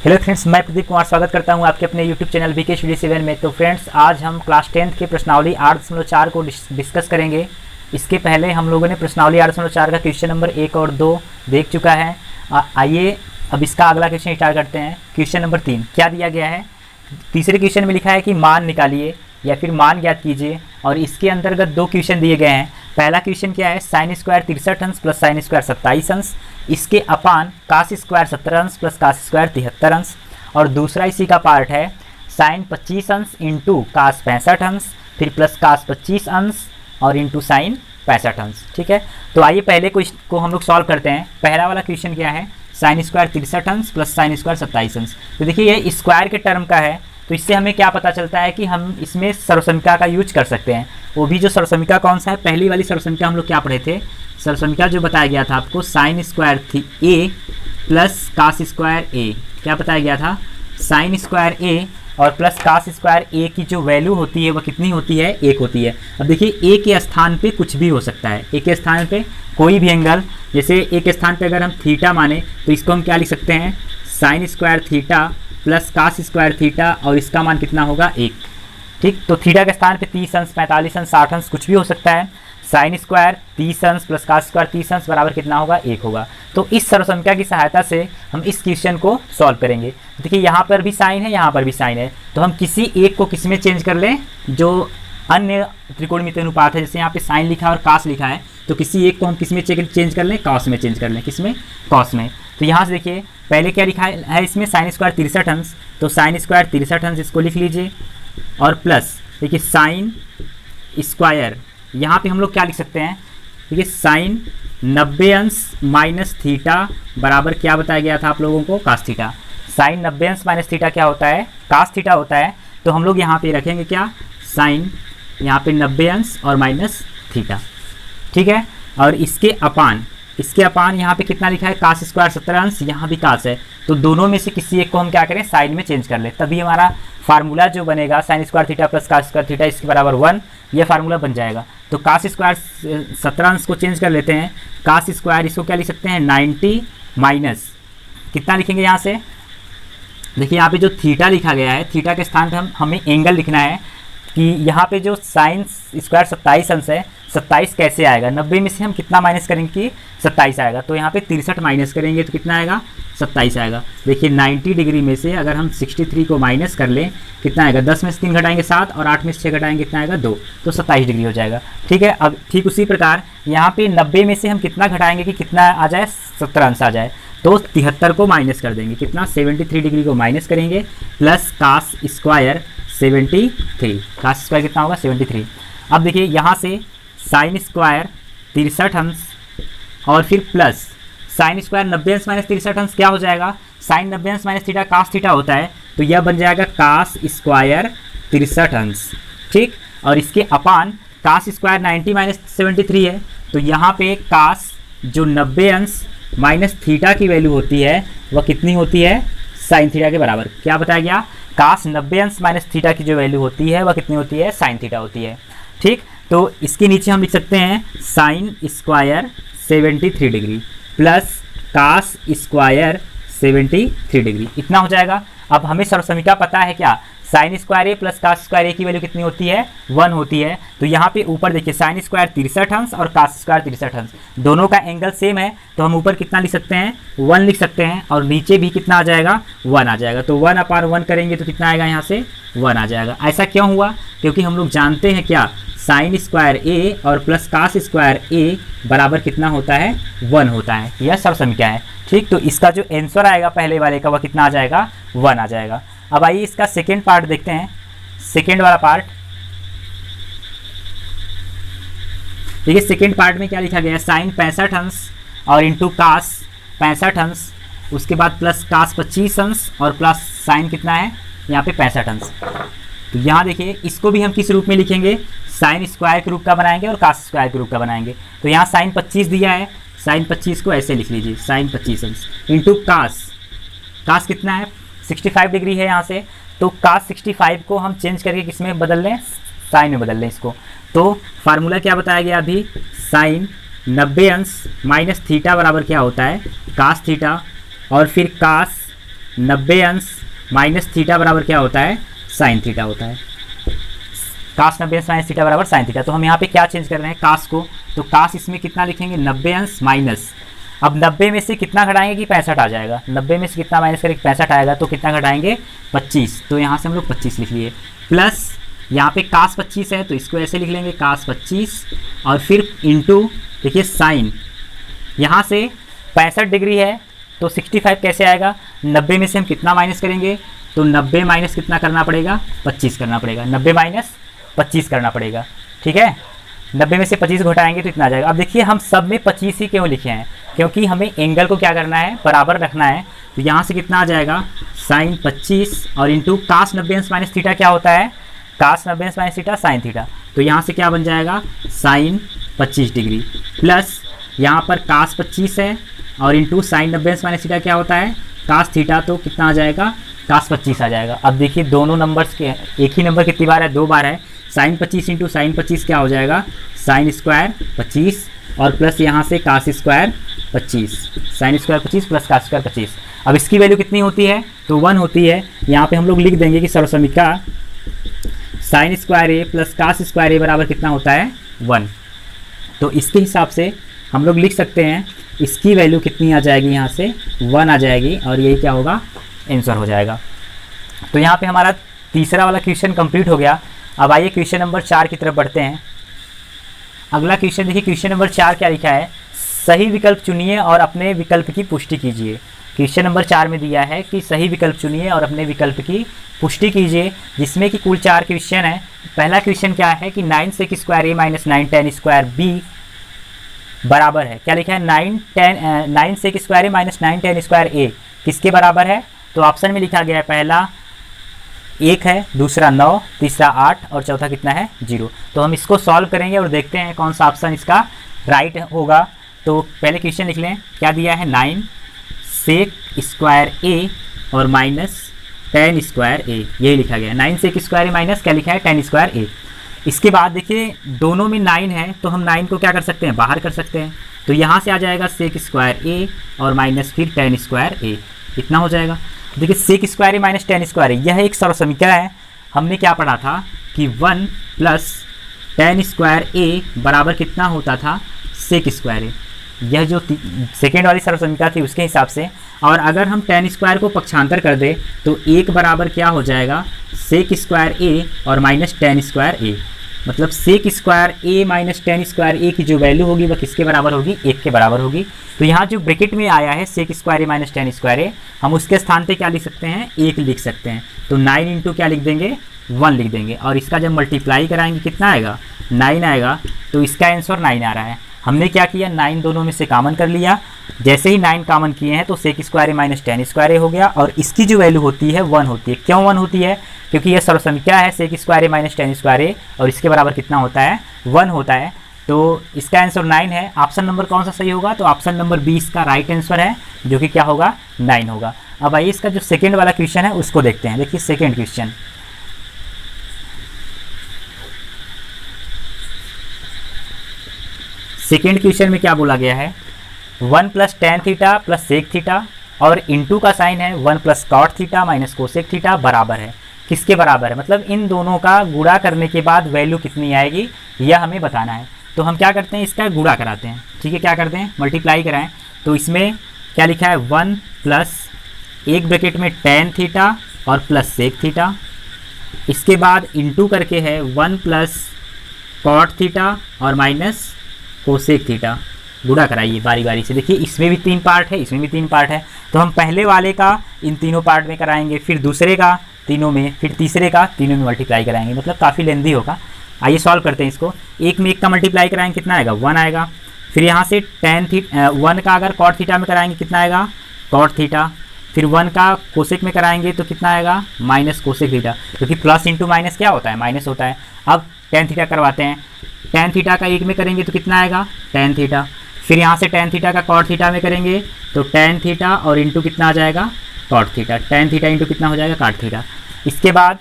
Hello friends, मैं प्रदीप कुमार स्वागत करता हूं आपके अपने यूट्यूब चैनल वीके स्टडी 7 में। तो फ्रेंड्स, आज हम क्लास 10th के प्रश्नावली 8.4 को डिस्कस करेंगे। इसके पहले हम लोगों ने प्रश्नावली 8.4 का क्वेश्चन नंबर 1 और 2 देख चुका है। आइए अब इसका अगला क्वेश्चन स्टार्ट करते हैं। क्वेश्चन नंबर 3 क्या दिया गया है? तीसरे क्वेश्चन में लिखा है कि मान निकालिए या फिर मान ज्ञात कीजिए, और इसके अंतर्गत 2 क्वेश्चन दिए गए हैं। पहला क्वेश्चन क्या है? साइन स्क्वायर 63 अंश प्लस साइन स्क्वायर 27 अंश, इसके अपान कास स्क्वायर 17 अंश प्लस कास स्क्वायर 73 अंश। और दूसरा इसी का पार्ट है साइन 25 अंश इंटू कास 65 अंश, फिर प्लस कास 25 अंश और इंटू साइन 65 अंश। ठीक है, तो आइए पहले को हम लोग सॉल्व करते हैं। पहला वाला क्वेश्चन क्या है? साइन स्क्वायर 63 अंश प्लस साइन स्क्वायर 27 अंश। तो देखिए ये स्क्वायर के टर्म का है, तो इससे हमें क्या पता चलता है कि हम इसमें सर्वसमीका का यूज कर सकते हैं। वो भी जो सर्वसमीका कौन सा है? पहली वाली सर्वसमीका हम लोग क्या पढ़े थे? सर्वसमीका जो बताया गया था आपको, साइन स्क्वायर थी ए प्लस कास स्क्वायर ए। क्या बताया गया था? साइन स्क्वायर ए और प्लस कास स्क्वायर ए की जो वैल्यू होती है वह कितनी होती है? 1 होती है। अब देखिए ए के स्थान पे कुछ भी हो सकता है। ए के स्थान पे कोई भी एंगल, जैसे ए के स्थान पे अगर हम थीटा माने तो इसको हम क्या लिख सकते हैं? Sine square theta plus cos square theta, और इसका मान कितना होगा? 1। ठीक, तो थीटा के स्थान पे 30 अंश 45 अंश 60 अंश कुछ भी हो सकता है। साइन स्क्वायर 30 अंश प्लस कास स्क्वायर 30 अंश बराबर कितना होगा? 1 होगा। तो इस सर्वसमीका की सहायता से हम इस क्वेश्चन को सॉल्व करेंगे। देखिए यहाँ पर भी साइन है, यहाँ पर भी साइन है, तो हम किसी एक को किस में चेंज कर लें? जो अन्य त्रिकोणमिति अनुपात है, जैसे यहाँ पे साइन लिखा है और कास लिखा है, तो किसी एक को हम किस में चेंज कर लें? कॉस में चेंज कर लें। किस में? कॉस में। तो यहाँ से देखिए पहले क्या लिखा है इसमें? साइन स्क्वायर 63 अंश, तो साइन स्क्वायर 63 अंश इसको लिख लीजिए, और प्लस देखिए साइन स्क्वायर, यहाँ पे हम लोग क्या लिख सकते हैं? देखिए साइन 90 अंश माइनस थीटा बराबर क्या बताया गया था आप लोगों को? Cos theta. साइन 90 अंश माइनस थीटा क्या होता है? कास थीटा होता है। तो हम लोग यहाँ पे रखेंगे क्या? साइन यहाँ पे 90 अंश और माइनस थीटा। ठीक है, और इसके अपान यहाँ पे कितना लिखा है? कास स्क्वायर 17 अंश, यहाँ भी कास है, तो दोनों में से किसी एक को हम क्या करें? साइड में चेंज कर ले, तभी हमारा फार्मूला जो बनेगा sine square theta plus cos square theta इसके बराबर 1, ये फार्मूला बन जाएगा। तो कास स्क्वायर 17 अंश को चेंज कर लेते हैं। कास स्क्वायर इसको क्या लिख सकते हैं? 90 माइनस कितना लिखेंगे यहाँ से? देखिए यहाँ पे जो थीटा लिखा गया है, थीटा के स्थान पर हमें एंगल लिखना है कि यहाँ पे जो साइन स्क्वायर 27 अंश है, 27 कैसे आएगा? 90 में से हम कितना माइनस करेंगे कि 27 आएगा? तो यहाँ पे 63 माइनस करेंगे तो कितना आएगा? 27 आएगा। देखिए 90 डिग्री में से अगर हम 63 को माइनस कर लें कितना आएगा? 10 में से 3 घटाएंगे 7, और 8 में से 6 घटाएंगे कितना आएगा? 2, तो 27 डिग्री हो जाएगा। ठीक है, अब ठीक उसी प्रकार यहाँ पे 90 में से हम कितना घटाएंगे कि कितना आ जाए? 17 अंश आ जाए, तो 73 को माइनस कर देंगे। कितना? 73 डिग्री को माइनस करेंगे, plus cos square 73। Cos square कितना होगा? 73। अब देखिए यहाँ से साइन स्क्वायर 63 अंश और फिर प्लस साइन स्क्वायर 90 अंश माइनस 63 अंश क्या हो जाएगा? साइन 90 अंश माइनस थीटा कास थीटा होता है, तो यह बन जाएगा कास स्क्वायर 63 अंश। ठीक, और इसके अपान कास स्क्वायर 90 माइनस 73 है, तो यहाँ पे कास जो 90 अंश माइनस थीटा की वैल्यू होती है वह कितनी होती है? साइन थीटा के बराबर। क्या बताया गया? कास 90 अंश माइनस थीटा की जो वैल्यू होती है वह कितनी होती है? साइन थीटा होती है। ठीक, तो इसके नीचे हम लिख सकते हैं sine square 73 degree plus cos square 73 degree, इतना हो जाएगा। अब हमें सर्वसमीका पता है क्या? Sine square A plus cos square A की वैल्यू कितनी होती है? 1 होती है। तो यहाँ पे ऊपर देखिए साइन स्क्वायर 63 अंश और कास स्क्वायर 63 अंश, दोनों का एंगल सेम है, तो हम ऊपर कितना लिख सकते हैं? 1 लिख सकते हैं, और नीचे भी कितना आ जाएगा? 1 आ जाएगा। तो 1/1 करेंगे तो कितना आएगा? यहाँ से 1 आ जाएगा। ऐसा क्यों हुआ? क्योंकि हम लोग जानते हैं क्या? साइन स्क्वायर ए और प्लस कास स्क्वायर ए बराबर कितना होता है? 1 होता है। यह सर्वसमीका है। ठीक, तो इसका जो आंसर आएगा पहले वाले का वह कितना आ जाएगा? 1 आ जाएगा। अब आइए इसका सेकेंड पार्ट देखते हैं। सेकेंड वाला पार्ट देखिए, सेकेंड पार्ट में क्या लिखा गया है? साइन 65 अंश और इंटू कास 65 अंश, उसके बाद प्लस कास 25 अंश और प्लस साइन कितना है? यहाँ पे 65 अंश। तो यहाँ देखिए इसको भी हम किस रूप में लिखेंगे? साइन स्क्वायर के रूप का बनाएंगे और कास स्क्वायर के रूप का बनाएंगे। तो यहाँ साइन 25 दिया है, साइन 25 को ऐसे लिख लीजिए, साइन 25 अंश इंटू कास कितना है? 65 डिग्री है यहाँ से, तो कास 65 को हम चेंज करके किस में बदल लें? साइन में बदल लें इसको। तो फार्मूला क्या बताया गया अभी? साइन 90 अंश माइनस थीटा बराबर क्या होता है? कास थीटा, और फिर कास 90 अंश माइनस थीटा बराबर क्या होता है, साइन थीटा होता है। कास 90 अंश माइनस थीटा बराबर साइन थीटा। तो हम यहाँ पे क्या चेंज कर रहे हैं, कास को, तो कास इसमें कितना लिखेंगे, 90 अंश माइनस, अब 90 में से कितना घटाएंगे कि 65 आ जाएगा, 90 में से कितना माइनस करके 65 आएगा, तो कितना घटाएंगे 25, तो यहाँ से हम लोग 25 लिख लिए, प्लस यहाँ पे कास 25 है तो इसको ऐसे लिख लेंगे कास 25, और फिर इंटू देखिए साइन, यहाँ से 65 डिग्री है तो 65 कैसे आएगा, 90 में से हम कितना माइनस करेंगे, तो 90 माइनस कितना करना पड़ेगा, 25 करना पड़ेगा, 90 माइनस 25 करना पड़ेगा, ठीक है। 90 में से 25 घटाएंगे तो इतना आ जाएगा। अब देखिए हम सब में 25 ही क्यों लिखे हैं, क्योंकि हमें एंगल को क्या करना है, बराबर रखना है। तो यहाँ से कितना आ जाएगा, साइन 25 और इंटू कास 90 अंश माइनस थीटा क्या होता है, कास 90 अंश माइनस थीटा साइन थीटा, तो यहाँ से क्या बन जाएगा, साइन 25 डिग्री, प्लस यहाँ पर कास 25 है और इंटू साइन 90 अंश माइनस थीटा क्या होता है, कास थीटा, तो कितना आ जाएगा, कास 25 आ जाएगा। अब देखिए दोनों नंबर्स के एक ही नंबर कितनी बार है, 2 बार है, साइन 25 इंटू साइन 25 क्या हो जाएगा, साइन स्क्वायर 25 और प्लस यहाँ से cos square 25, sine square 25 plus cos square 25। अब इसकी वैल्यू कितनी होती है, तो 1 होती है। यहाँ पे हम लोग लिख देंगे कि सर्वसमीका sign square A plus cos square ए बराबर कितना होता है, 1। तो इसके हिसाब से हम लोग लिख सकते हैं इसकी वैल्यू कितनी आ जाएगी, यहाँ से 1 आ जाएगी, और यही क्या होगा, आंसर हो जाएगा। तो यहाँ पे हमारा तीसरा वाला क्वेश्चन कंप्लीट हो गया। अब आइए क्वेश्चन नंबर 4 की तरफ बढ़ते हैं। अगला क्वेश्चन देखिए, क्वेश्चन नंबर 4 क्या लिखा है, सही विकल्प चुनिए और अपने विकल्प की पुष्टि कीजिए। क्वेश्चन नंबर 4 में दिया है कि सही विकल्प चुनिए और अपने विकल्प की पुष्टि कीजिए, जिसमें कि कुल 4 क्वेश्चन है। पहला क्वेश्चन क्या है कि 9 सेक स्क्वायर ए माइनस 9 टेन स्क्वायर बी बराबर है, क्या लिखा है, 9 सेक स्क्वायर ए माइनस 9 टेन स्क्वायर ए किसके बराबर है, तो ऑप्शन में लिखा गया है पहला 1 है, दूसरा 9, तीसरा 8 और चौथा कितना है, 0। तो हम इसको सॉल्व करेंगे और देखते हैं कौन सा ऑप्शन इसका राइट होगा। तो पहले क्वेश्चन लिख लें, क्या दिया है, 9 सेक स्क्वायर ए और माइनस 10 स्क्वायर ए, यही लिखा गया है। 9 सेक स्क्वायर ए माइनस क्या लिखा है, 10 स्क्वायर ए। इसके बाद देखिए दोनों में 9 है तो हम 9 को क्या कर सकते हैं, बाहर कर सकते हैं। तो यहाँ से आ जाएगा सेक स्क्वायर ए और माइनस फिर 10 स्क्वायर ए, इतना हो जाएगा। देखिए सेक स्क्वायर ए माइनस 10 स्क्वायर ए, यह एक सर्वसमीकरण है। हमने क्या पढ़ा था कि 1 प्लस 10 स्क्वायर ए बराबर कितना होता था, सेक स्क्वायर ए, यह जो सेकेंड वाली सर्वसमीकरण थी उसके हिसाब से। और अगर हम 10 स्क्वायर को पक्षांतर कर दें तो 1 बराबर क्या हो जाएगा, सेक स्क्वायर ए और माइनस 10 स्क्वायर ए, मतलब sec square A minus 10 square A की जो वैल्यू होगी वह किसके बराबर होगी, 1 के बराबर होगी। तो यहाँ जो ब्रैकेट में आया है सेक स्क्वायर ए माइनस 10 स्क्वायर ए, हम उसके स्थान पे क्या लिख सकते हैं, 1 लिख सकते हैं। तो 9 इंटू क्या लिख देंगे, 1 लिख देंगे, और इसका जब मल्टीप्लाई कराएंगे कितना आएगा, 9 आएगा। तो इसका आंसर 9 आ रहा है। हमने क्या किया, 9 दोनों में से कॉमन कर लिया। जैसे ही 9 कॉमन किए हैं तो सेक स्क्वायर ए माइनस 10 स्क्वायर ए हो गया, और इसकी जो वैल्यू होती है 1 होती है। क्यों 1 होती है, क्योंकि यह सर्वसमीकरण है सेक स्क्वायर ए माइनस 10 स्क्वायर ए, और इसके बराबर कितना होता है, 1 होता है। तो इसका आंसर 9 है। ऑप्शन नंबर कौन सा सही होगा, तो ऑप्शन नंबर 20 का राइट आंसर है, जो कि क्या होगा, 9 होगा। अब आइए इसका जो सेकेंड वाला क्वेश्चन है उसको देखते हैं। देखिए सेकेंड क्वेश्चन, सेकेंड क्वेश्चन में क्या बोला गया है, 1 plus tan theta plus sec theta और इंटू का साइन है 1 plus cot theta minus cosec theta बराबर है, किसके बराबर है, मतलब इन दोनों का गुणा करने के बाद वैल्यू कितनी आएगी यह हमें बताना है। तो हम क्या करते हैं, इसका गुणा कराते हैं, ठीक है, क्या करते हैं, मल्टीप्लाई कराएं। तो इसमें क्या लिखा है, 1 प्लस एक ब्रैकेट में टेन थीटा और प्लस सेक थीटा, इसके बाद इंटू करके है 1 प्लस कॉट थीटा और माइनस कोसेक थीटा। गुणा कराइए बारी बारी से। देखिए इसमें भी 3 पार्ट है, इसमें भी 3 पार्ट है, तो हम पहले वाले का इन तीनों पार्ट में कराएंगे, फिर दूसरे का तीनों में, फिर तीसरे का तीनों में मल्टीप्लाई कराएंगे, मतलब काफ़ी लेंदी होगा। आइए सॉल्व करते हैं इसको। एक में एक का मल्टीप्लाई कराएंगे कितना आएगा, 1 आएगा। फिर यहाँ से 1 का अगर कॉट थीटा में कराएंगे कितना आएगा, कॉट थीटा। फिर 1 का कोसेक में कराएंगे तो कितना आएगा, माइनस कोसेक थीटा, क्योंकि प्लस इंटू माइनस क्या होता है, माइनस होता है। अब टेन थीटा करवाते हैं, टेन थीटा का एक में करेंगे तो कितना आएगा, टेन थीटा। फिर यहाँ से टेन थीटा का कॉट थीटा में करेंगे तो टेन थीटा और इंटू कितना आ जाएगा, cot theta. Tan theta into कितना हो जाएगा, कॉट थीटा। इसके बाद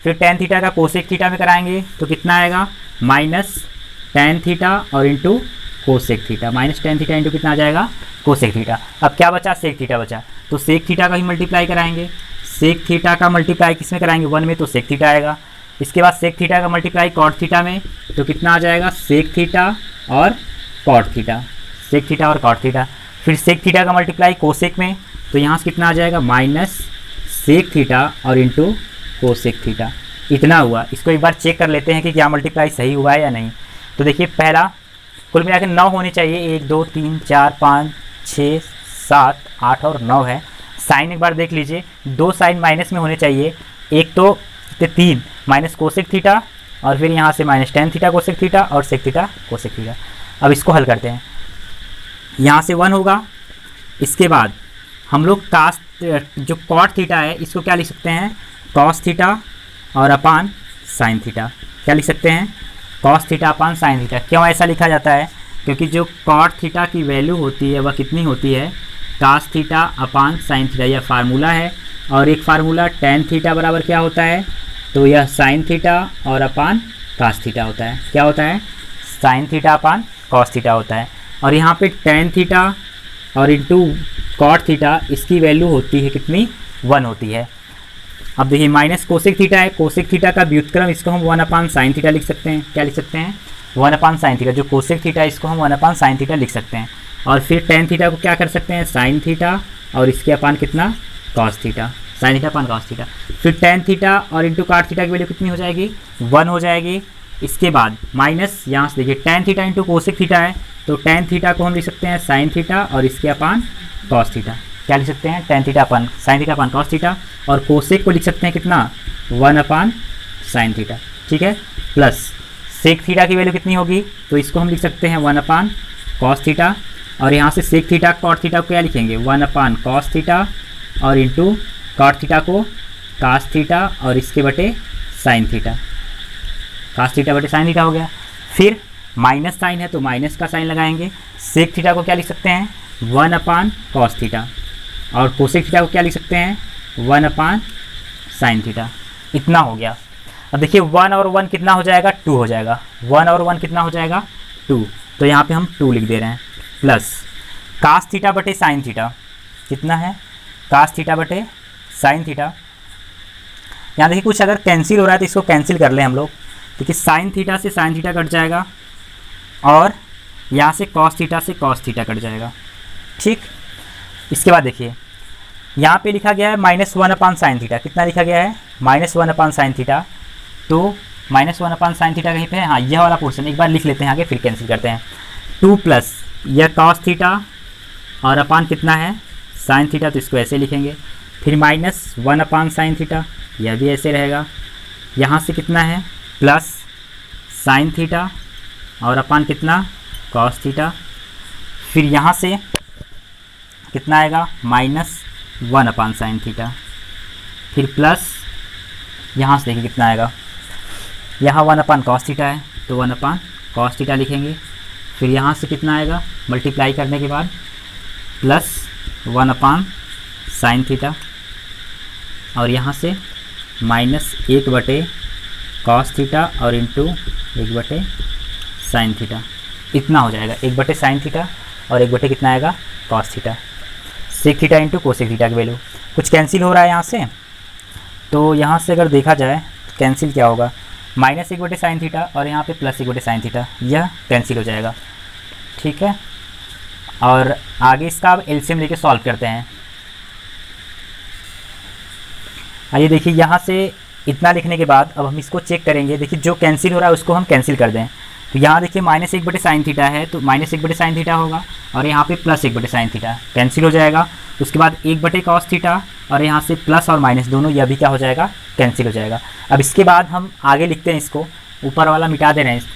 फिर टेन थीटा का कोसेक थीटा में कराएंगे तो कितना आएगा, माइनस टेन थीटा और into cosec theta, minus tan theta into कितना आ जाएगा, कोसेक थीटा। अब क्या बचा, सेक थीटा बचा। तो सेक थीटा का ही मल्टीप्लाई कराएंगे। सेक थीटा का मल्टीप्लाई किस में कराएंगे, 1 में, तो सेक थीटा आएगा। इसके बाद सेक थीटा का मल्टीप्लाई कॉट थीटा में, तो कितना आ जाएगा, सेक थीटा और कॉट थीटा, सेक थीटा और कॉट थीटा। फिर सेक थीटा का मल्टीप्लाई कोसेक में, तो यहाँ से कितना आ जाएगा, माइनस सेक थीटा और इंटू कोसेक थीटा। इतना हुआ। इसको एक बार चेक कर लेते हैं कि क्या मल्टीप्लाई सही हुआ है या नहीं। तो देखिए पहला कुल मिला के 9 होने चाहिए, 1 2 3 4 5 6 7 8 और 9 है। साइन एक बार देख लीजिए, 2 साइन माइनस में होने चाहिए, एक तो 3 माइनस कोसेक थीटा और फिर यहाँ से minus tan theta cosec theta और सेक थीटा कोसेक थीटा। अब इसको हल करते हैं, यहाँ से 1 होगा। इसके बाद हम लोग कास जो कॉट थीटा है इसको क्या लिख सकते हैं, कॉस थीटा और अपान साइन थीटा। क्या लिख सकते हैं, cos theta upon sine theta. क्यों ऐसा लिखा जाता है, क्योंकि जो कॉट थीटा की वैल्यू होती है वह कितनी होती है, cos theta upon sine theta, यह फार्मूला है। और एक फार्मूला टेन थीटा बराबर क्या होता है, तो यह साइन थीटा और अपान कास थीटा होता है। क्या होता है, sine theta upon cos theta होता है। और यहाँ पे टेन थीटा और इंटू कॉट थीटा, इसकी वैल्यू होती है कितनी, 1 होती है। अब देखिए माइनस कोसेक थीटा है, कोसेक थीटा का व्युत्क्रम इसको हम 1 अपान साइन थीटा लिख सकते हैं। क्या लिख सकते हैं, 1 अपान साइन थीटा। जो कोसेक थीटा है इसको हम 1 अपान साइन थीटा लिख सकते हैं। और फिर टेन थीटा को क्या कर सकते हैं, साइन थीटा और इसके अपान कितना, cos theta, sine theta upon cos theta. फिर टेन थीटा और इंटू कॉट थीटा की वैल्यू कितनी हो जाएगी, 1 हो जाएगी। इसके बाद माइनस यहाँ से देखिए ten theta into cosec theta है, तो टेन थीटा को हम लिख सकते हैं साइन थीटा और इसके अपान कॉस थीटा। क्या लिख सकते हैं, tan theta upon sine theta upon cos theta. और कोसेक को लिख सकते हैं कितना, 1 अपान साइन थीटा, ठीक है। प्लस सेक थीटा की वैल्यू कितनी होगी, तो इसको हम लिख सकते हैं 1 अपान कॉस थीटा। और यहाँ से सेक थीटा कॉट थीटा को क्या लिखेंगे, 1 अपान कॉस थीटा और इंटू कॉट थीटा को कास थीटा और इसके बटे साइन थीटा, कास थीटा बटे साइन थीटा हो गया। फिर माइनस साइन है तो माइनस का साइन लगाएंगे। सेक थीटा को क्या लिख सकते हैं, 1 अपान कॉस थीटा। और कोसेक थीटा को क्या लिख सकते हैं, 1 अपान साइन थीटा। इतना हो गया। अब देखिए 1 और 1 कितना हो जाएगा, 2 हो जाएगा। 1 और 1 कितना हो जाएगा, 2। तो यहाँ पे हम 2 लिख दे रहे हैं। प्लस कास थीटा बटे साइन थीटा कितना है, कास थीटा बटे साइन थीटा। यहाँ देखिए कुछ अगर कैंसिल हो रहा है तो इसको कैंसिल कर लें हम लोग। देखिए साइन थीटा से साइन थीटा कट जाएगा और यहाँ से कॉस थीटा से कॉस थीटा कट जाएगा, ठीक। इसके बाद देखिए यहाँ पे लिखा गया है -1 अपान साइन थीटा। कितना लिखा गया है, -1 अपान साइन थीटा। तो -1 अपान साइन थीटा कहीं पे है, हाँ यह वाला पोर्शन एक बार लिख लेते हैं आगे, फिर कैंसिल करते हैं। 2 प्लस यह कॉस थीटा और अपान कितना है, साइन थीटा, तो इसको ऐसे लिखेंगे। फिर -1 अपान साइन थीटा, यह भी ऐसे रहेगा। यहाँ से कितना है, प्लस साइन थीटा और अपान कितना, कॉस थीटा। फिर यहाँ से कितना आएगा, -1 अपान साइन थीटा। फिर प्लस यहाँ से देखिए कितना आएगा, यहाँ 1 अपान कॉस थीटा है तो 1 अपान कॉस थीटा लिखेंगे। फिर यहाँ से कितना आएगा, मल्टीप्लाई करने के बाद प्लस 1 अपान साइन थीटा और यहाँ से -1 बटे कॉस थीटा और इंटू 1 बटे साइन थीटा। इतना हो जाएगा, 1 बटे साइन थीटा और 1 बटे कितना आएगा, cos theta. Sec theta into cosec theta की वैल्यू। कुछ कैंसिल हो रहा है यहाँ से, तो यहाँ से अगर देखा जाए कैंसिल क्या होगा, -1 बटे साइन थीटा और यहाँ पे +1 बटे साइन थीटा, यह कैंसिल हो जाएगा, ठीक है। और आगे इसका अब एलसीएम लेके सॉल्व करते हैं। आइए देखिए यहाँ से इतना लिखने के बाद अब हम इसको चेक करेंगे। देखिए जो कैंसिल हो रहा है उसको हम कैंसिल कर दें। तो यहाँ देखिए -1 बटे साइन थीटा है तो -1 बटे साइन थीटा होगा और यहाँ पे +1 बटे साइन थीटा कैंसिल हो जाएगा। उसके बाद 1 बटे कॉस थीटा और यहाँ से प्लस और माइनस दोनों, यह भी क्या हो जाएगा, कैंसिल हो जाएगा। अब इसके बाद हम आगे लिखते हैं, इसको ऊपर वाला मिटा दे रहे हैं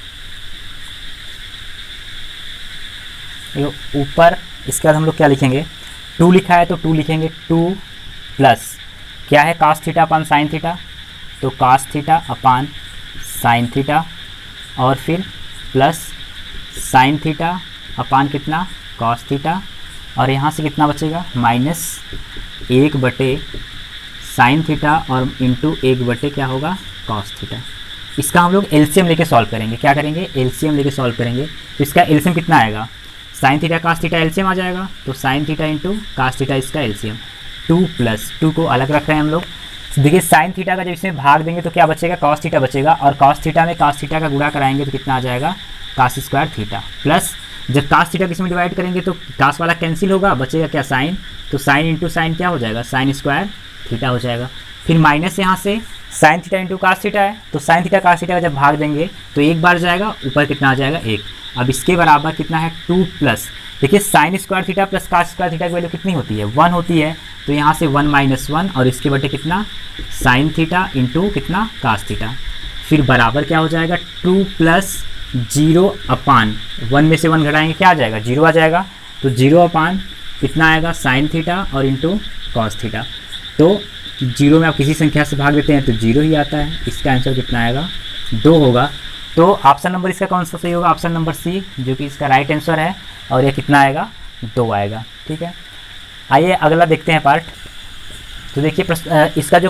ऊपर। इसके बाद हम लोग क्या लिखेंगे, 2 लिखा है तो 2 लिखेंगे। 2 प्लस क्या है, cos theta upon sine theta, तो cos theta upon sine theta और फिर प्लस साइन थीटा अपान कितना, कॉस थीटा। और यहाँ से कितना बचेगा, -1 बटे साइन थीटा और इंटू 1 बटे क्या होगा, कॉस थीटा। इसका हम लोग एलसीएम लेके सॉल्व करेंगे। क्या करेंगे, एलसीएम लेके सॉल्व करेंगे। तो इसका एलसीएम कितना आएगा, sine theta cos theta LCM आ जाएगा, तो sine theta into cos theta इसका एलसीएम। 2 प्लस 2 को अलग रख रहे हैं हम लोग। देखिए साइन थीटा का जब इसमें भाग देंगे तो क्या बचेगा, कॉस थीटा बचेगा, और कॉस थीटा में कॉस थीटा का गुणा कराएंगे तो कितना आ जाएगा, कॉस स्क्वायर थीटा, प्लस जब कॉस थीटा किस में डिवाइड करेंगे तो कॉस वाला कैंसिल होगा, बचेगा क्या, साइन, तो साइन इंटू साइन क्या हो जाएगा, साइन स्क्वायर थीटा हो जाएगा। फिर माइनस यहाँ से sign theta into cos theta है, तो साइन थीटा कॉस थीटा का जब भाग देंगे तो एक बार जाएगा, ऊपर कितना आ जाएगा, 1। अब इसके बराबर कितना है, 2 प्लस, देखिए sign square theta plus cos square theta की वैल्यू कितनी होती है, 1 होती है, तो यहाँ से 1 माइनस 1 और इसके बटे कितना, साइन थीटा इंटू कितना, कॉस थीटा। फिर बराबर क्या हो जाएगा, 2 प्लस 0 अपान 1 में से 1 घटाएंगे क्या आ जाएगा, 0 आ जाएगा, तो 0 अपान कितना आएगा, साइन थीटा और इंटू कॉस थीटा। तो 0 में आप किसी संख्या से भाग देते हैं तो 0 ही आता है, इसका आंसर कितना आएगा, 2 होगा। तो ऑप्शन नंबर इसका कौन सा सही होगा, ऑप्शन नंबर सी, जो कि इसका राइट आंसर है, और ये कितना आएगा, 2 आएगा। ठीक है, आइए अगला देखते हैं पार्ट। तो देखिए इसका जो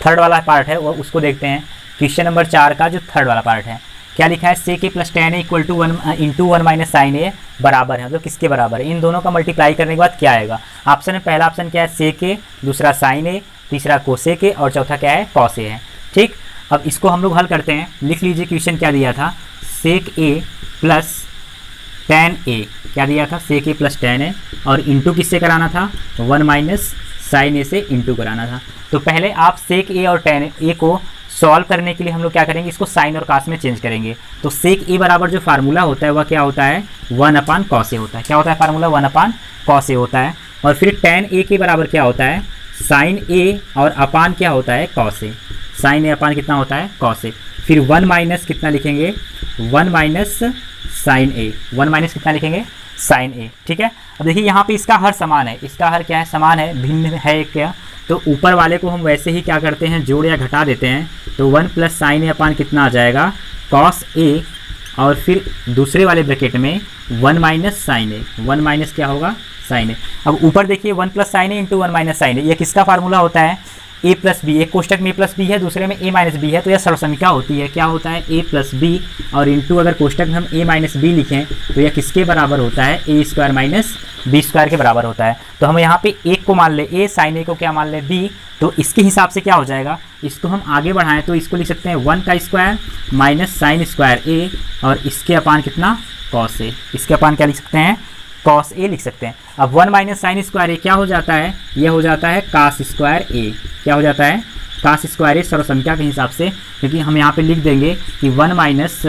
थर्ड वाला पार्ट है वो उसको देखते हैं। क्वेश्चन नंबर 4 का जो थर्ड वाला पार्ट है, क्या लिखा है, sec A plus tan A equal to 1 into 1 minus sine A बराबर है, मतलब किसके बराबर है, इन दोनों का मल्टीप्लाई करने के बाद क्या आएगा। ऑप्शन में पहला ऑप्शन क्या है, सेक ए, दूसरा साइन ए, तीसरा कोसेक ए, और चौथा क्या है, कॉस ए है। ठीक, अब इसको हम लोग हल करते हैं। लिख लीजिए क्वेश्चन क्या दिया था, सेक ए प्लस टेन ए, क्या दिया था, सेक ए प्लस टेन ए, और इंटू किससे कराना था, 1 माइनस साइन ए से इंटू कराना था। तो पहले आप सेक ए और टेन ए को सॉल्व करने के लिए हम लोग क्या करेंगे, इसको साइन और कॉस में चेंज करेंगे। तो सेक ए बराबर जो फार्मूला होता है वह क्या होता है, 1 अपान कॉस ए होता है। क्या होता है फार्मूला, 1 अपान कॉस ए होता है। और फिर टेन ए के बराबर क्या होता है, साइन ए, और अपान क्या होता है, कॉस ए, साइन ए अपान कितना होता है, कॉस ए। फिर 1 माइनस कितना लिखेंगे, 1 माइनस साइन ए, 1 माइनस कितना लिखेंगे, साइन ए। ठीक है, अब देखिए यहाँ पे इसका हर समान है, इसका हर क्या है, समान है, भिन्न है क्या, तो ऊपर वाले को हम वैसे ही क्या करते हैं, जोड़ या घटा देते हैं। तो 1 प्लस साइन ए अपान कितना आ जाएगा, कॉस ए, और फिर दूसरे वाले ब्रैकेट में 1 माइनस साइन ए, 1 माइनस क्या होगा, साइन ए। अब ऊपर देखिए 1 प्लस साइन ए इंटू 1 माइनस साइन ए, ये किसका फार्मूला होता है, ए प्लस बी, एक कोष्टक में ए प्लस बी है, दूसरे में ए माइनस बी है, तो यह सर्वसमीका होती है। क्या होता है, ए प्लस बी, और इंटू अगर कोष्टक में हम ए माइनस बी लिखें तो यह किसके बराबर होता है, ए स्क्वायर माइनस बी स्क्वायर के बराबर होता है। तो हम यहाँ पे एक को मान ले ए, साइन ए को क्या मान ले बी, तो इसके हिसाब से क्या हो जाएगा, इसको हम आगे बढ़ाएं तो इसको लिख सकते हैं 1 का स्क्वायर माइनस साइन स्क्वायर ए, और इसके अपान कितना, कॉस ए, इसके अपान क्या लिख सकते हैं, कॉस ए लिख सकते हैं। अब 1 माइनस साइन स्क्वायर ए क्या हो जाता है, यह हो जाता है कास स्क्वायर ए, क्या हो जाता है, कास स्क्वायर ए सर्वसंख्या के हिसाब से, क्योंकि हम यहाँ पे लिख देंगे कि 1 माइनस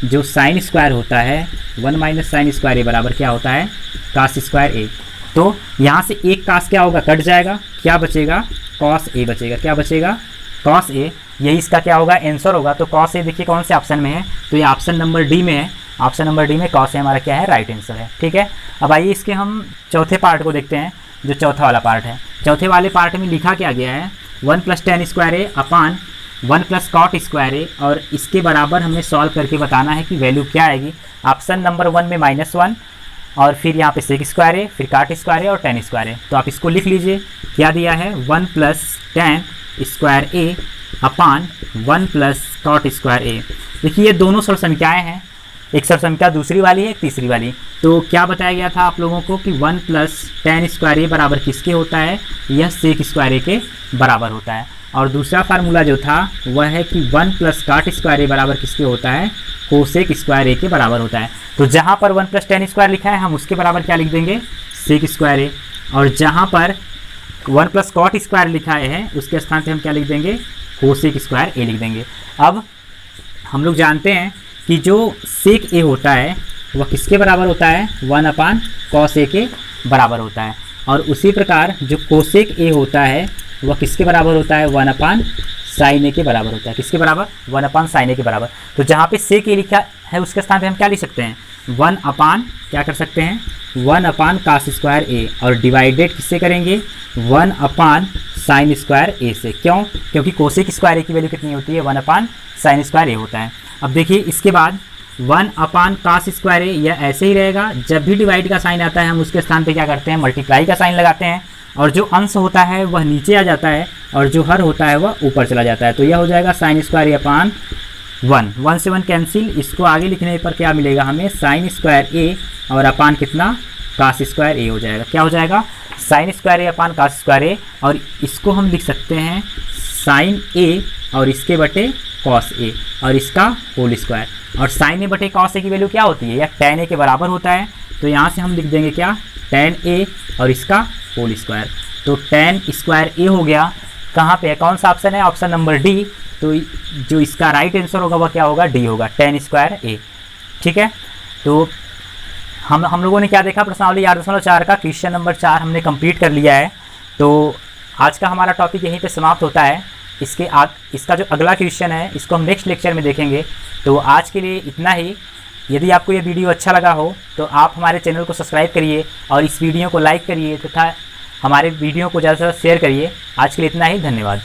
जो साइन स्क्वायर होता है, 1 माइनस साइन स्क्वायर ए बराबर क्या होता है, कास स्क्वायर ए। तो यहाँ से एक कास क्या होगा, कट जाएगा, क्या बचेगा, कॉस ए बचेगा, क्या बचेगा, कॉस ए, यही इसका क्या होगा, आंसर होगा। तो कॉस ए देखिए कौन से ऑप्शन में है, तो ये ऑप्शन नंबर डी में है, ऑप्शन नंबर डी में कॉस ए हमारा क्या है, राइट आंसर है। ठीक है, अब आइए इसके हम चौथे पार्ट को देखते हैं, जो चौथा वाला पार्ट है। चौथे वाले पार्ट में लिखा क्या गया है, 1 प्लस टेन स्क्वायर ए अपान 1 प्लस कॉट स्क्वायर ए, और इसके बराबर हमें सॉल्व करके बताना है कि वैल्यू क्या आएगी। ऑप्शन नंबर 1 में -1, और फिर यहाँ पे सेक स्क्वायर ए, फिर काट स्क्वायर ए और टेन स्क्वायर ए। तो आप इसको लिख लीजिए, क्या दिया है, 1 प्लस टेन स्क्वायर ए अपान 1 प्लस कॉट स्क्वायर ए। देखिए ये दोनों सर्वसंख्याएँ हैं, एक सर्वसंख्या दूसरी वाली है, एक तीसरी वाली। तो क्या बताया गया था आप लोगों को कि 1 प्लस टेन स्क्वायर ए बराबर किसके होता है, यह सेक स्क्वायर ए के बराबर होता है। और दूसरा फार्मूला जो था वह है कि 1 प्लस काट स्क्वायर ए बराबर किसके होता है, कोसेक स्क्वायर ए के बराबर होता है। तो जहाँ पर 1 प्लस टेन स्क्वायर लिखा है हम उसके बराबर क्या लिख देंगे, सेक स्क्वायर ए, और जहाँ पर 1 प्लस कॉट स्क्वायर लिखा है उसके स्थान पे हम क्या लिख देंगे, कोसेक स्क्वायर ए लिख देंगे। अब हम लोग जानते हैं कि जो सेक ए होता है वह किसके बराबर होता है, 1 अपान कॉस ए के बराबर होता है, और उसी प्रकार जो कोसेक ए होता है वह किसके बराबर होता है, 1 अपान साइन ए के बराबर होता है। किसके बराबर, 1 अपान साइन ए के बराबर। तो जहाँ पे सेक ए लिखा है उसके स्थान पे हम क्या लिख सकते हैं, 1 अपान क्या कर सकते हैं, 1 अपान कास स्क्वायर ए, और डिवाइडेड किससे करेंगे, 1 अपान साइन स्क्वायर ए से। क्यों, क्योंकि कोसेक स्क्वायर ए की वैल्यू कितनी होती है, 1 अपान साइन स्क्वायर ए होता है। अब देखिए इसके बाद 1 अपान कास स्क्वायर ए, यह ऐसे ही रहेगा, जब भी डिवाइड का साइन आता है हम उसके स्थान पे क्या करते हैं, मल्टीप्लाई का साइन लगाते हैं, और जो अंश होता है वह नीचे आ जाता है, और जो हर होता है वह ऊपर चला जाता है। तो यह हो जाएगा साइन स्क्वायर ए अपान 1, 1 से 1 कैंसिल, इसको आगे लिखने पर क्या मिलेगा हमें, साइन स्क्वायर ए और अपान कितना, कास स्क्वायर ए हो जाएगा। क्या हो जाएगा, साइन स्क्वायर ए अपान कॉस स्क्वायर ए, और इसको हम लिख सकते हैं साइन ए और इसके बटे कॉस ए और इसका होल स्क्वायर। और साइन ए बटे कॉस ए की वैल्यू क्या होती है, या टेन ए के बराबर होता है। तो यहाँ से हम लिख देंगे क्या, टेन ए और इसका होल स्क्वायर। तो टेन स्क्वायर ए हो गया, कहाँ पे है, कौन सा ऑप्शन है, ऑप्शन नंबर डी। तो जो इसका राइट आंसर होगा वह क्या होगा, डी होगा, टेन स्क्वायर ए। ठीक है, तो हम लोगों ने क्या देखा, प्रश्नावली 8.4 का क्वेश्चन नंबर 4 हमने कंप्लीट कर लिया है। तो आज का हमारा टॉपिक यहीं पे समाप्त होता है। इसका जो अगला क्वेश्चन है इसको हम नेक्स्ट लेक्चर में देखेंगे। तो आज के लिए इतना ही। यदि आपको ये वीडियो अच्छा लगा हो तो आप हमारे चैनल को सब्सक्राइब करिए और इस वीडियो को लाइक करिए तथा हमारे वीडियो को ज़्यादा से ज़्यादा शेयर करिए। आज के लिए इतना ही, धन्यवाद।